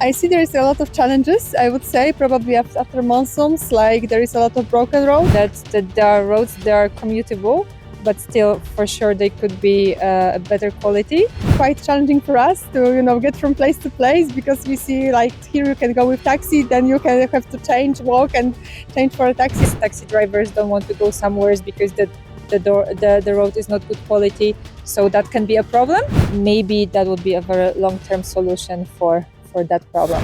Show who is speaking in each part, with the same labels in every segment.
Speaker 1: I see there is a lot of challenges. I would say probably after monsoons, like there is a lot of broken roads. That there are roads that are commutable, but still, for sure, they could be a better quality. Quite challenging for us to get from place to place, because we see like here you can go with taxi, then you can have to walk and change for a taxi. Taxi drivers don't want to go somewhere because the road is not good quality, so that can be a problem. Maybe that would be a very long-term solution for that problem.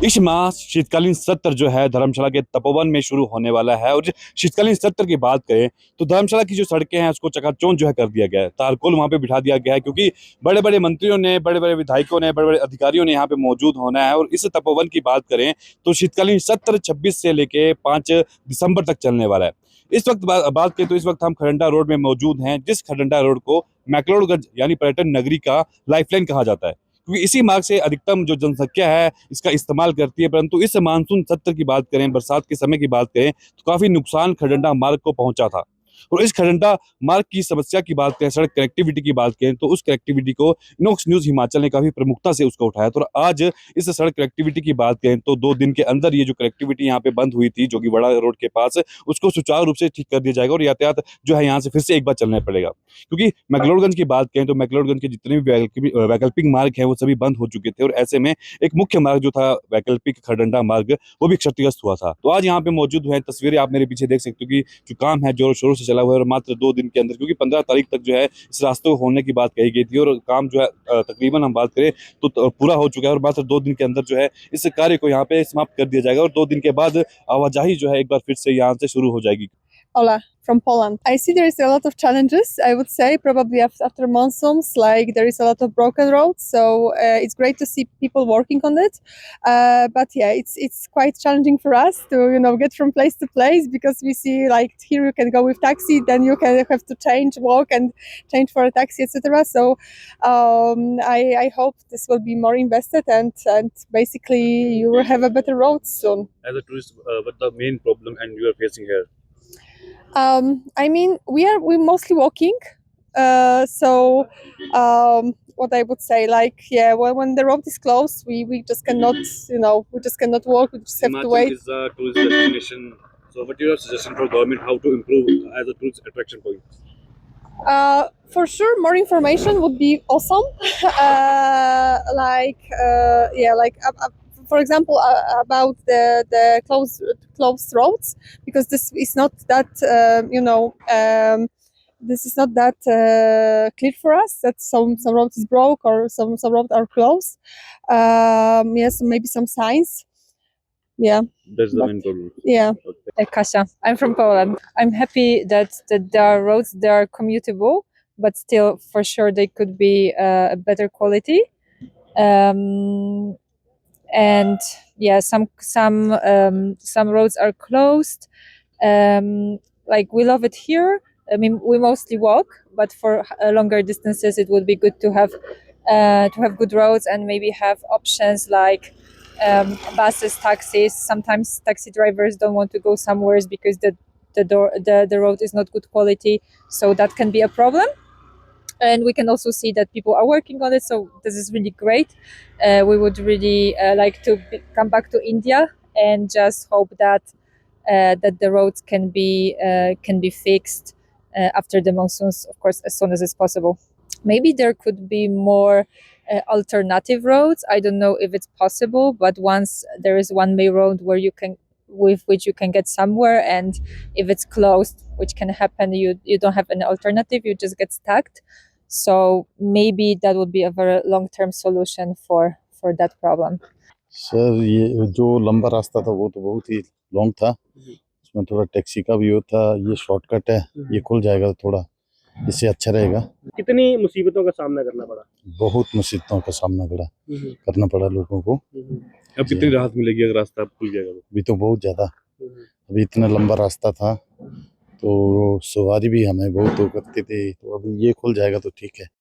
Speaker 2: इस माह शीतकालीन सत्र जो है धर्मशाला के तपोवन में शुरू होने वाला है। और शीतकालीन सत्र की बात करें तो धर्मशाला की जो सड़कें हैं उसको चकाचौंध जो है कर दिया गया है, तारकोल वहां पे बिठा दिया गया है, क्योंकि बड़े बड़े मंत्रियों ने, बड़े बड़े विधायकों ने, बड़े बड़े अधिकारियों ने यहाँ पे मौजूद होना है। और इस तपोवन की बात करें तो शीतकालीन सत्र 26 से लेके 5 दिसंबर तक चलने वाला है। इस वक्त बात करें तो इस वक्त हम खडंडा रोड में मौजूद हैं, जिस खडंडा रोड को मैक्लोडगंज यानी पर्यटन नगरी का लाइफलाइन कहा जाता है, क्योंकि इसी मार्ग से अधिकतम जो जनसंख्या है इसका इस्तेमाल करती है। परंतु इस मानसून सत्र की बात करें, बरसात के समय की बात करें, तो काफी नुकसान खडंडा मार्ग को पहुंचा था। और इस खडंडा मार्ग की समस्या की बात करें, सड़क कनेक्टिविटी की बात करें, तो उस कनेक्टिविटी को इनॉक्स न्यूज हिमाचल ने काफी प्रमुखता से उसको उठाया। तो आज इस सड़क कनेक्टिविटी की बात करें तो 2 दिन के अंदर ये जो कनेक्टिविटी यहाँ पे बंद हुई थी, जो कि बड़ा रोड के पास, उसको सुचारू रूप से ठीक कर दिया जाएगा और यातायात जो है यहाँ से फिर से एक बार चलना पड़ेगा। क्योंकि मैक्लोडगंज की बात करें तो मैक्लोडगंज के जितने भी वैकल्पिक मार्ग है वो सभी बंद हो चुके थे, और ऐसे में एक मुख्य मार्ग जो था वैकल्पिक खडंडा मार्ग, वो भी क्षतिग्रस्त हुआ था। तो आज यहाँ पे मौजूद हुए, तस्वीरें आप मेरे पीछे देख सकते हो कि जो काम है जोरों शोरों से चला हुआ है। और मात्र 2 दिन के अंदर, क्योंकि 15 तारीख तक जो है इस रास्ते को होने की बात कही गई थी, और काम जो है तकरीबन हम बात करें तो पूरा हो चुका है। और मात्र 2 दिन के अंदर जो है इस कार्य को यहाँ पे समाप्त कर दिया जाएगा, और 2 दिन के बाद आवाजाही जो है एक बार फिर से यहाँ से शुरू हो जाएगी।
Speaker 1: Ola from Poland. I see there is a lot of challenges. I would say probably after monsoons, like there is a lot of broken roads. So it's great to see people working on it. But yeah, it's quite challenging for us to get from place to place, because we see like here you can go with taxi, then you can have to walk and change for a taxi, etc. So I hope this will be more invested, and basically you will have a better road soon.
Speaker 2: As a tourist, what the main problem and you are facing here?
Speaker 1: I mean, we're mostly walking. So what I would say, like, yeah, when the road is closed, we just cannot, we just cannot walk. We just have to wait.
Speaker 2: Himachal is a tourist destination. So what is your suggestion for government how to improve as a tourist attraction point?
Speaker 1: For sure, more information would be awesome. For example, about the closed roads, because this is not that this is not that clear for us, that some roads is broke or some roads are closed. Yes, maybe some signs. Yeah.
Speaker 2: That's the main problem.
Speaker 1: Yeah.
Speaker 3: Kasia, I'm from Poland. I'm happy that there are roads that are commutable, but still, for sure, they could be a better quality. And yeah, some roads are closed. Like, we love it here. I mean, we mostly walk, but for longer distances, it would be good to have good roads and maybe have options like buses, taxis. Sometimes taxi drivers don't want to go somewhere because the road is not good quality, so that can be a problem. And we can also see that people are working on it, so this is really great. We would really like to come back to India and just hope that the roads can be fixed after the monsoons, of course, as soon as it's possible. Maybe there could be more alternative roads. I don't know if it's possible, but once there is one main road with which you can get somewhere, and if it's closed, which can happen, you don't have an alternative, you just get stuck. So maybe that would be a very long-term solution for that problem.
Speaker 4: Sir, ये जो लंबा रास्ता था वो तो बहुत ही long था, उसमें थोड़ा टैक्सी का भी होता, ये शॉर्टकट है, ये खुल जाएगा तो थोड़ा इससे अच्छा रहेगा।
Speaker 5: कितनी मुसीबतों का सामना करना पड़ा?
Speaker 4: बहुत मुसीबतों का सामना करना पड़ा लोगों को।
Speaker 2: अब कितनी राहत मिलेगी अगर रास्ता खुल जाएगा तो?
Speaker 4: अभी तो बहुत ज्यादा, अभी इतना लंबा रास्ता था तो सवारी भी हमें बहुत करती थी, तो अभी ये खुल जाएगा तो ठीक है।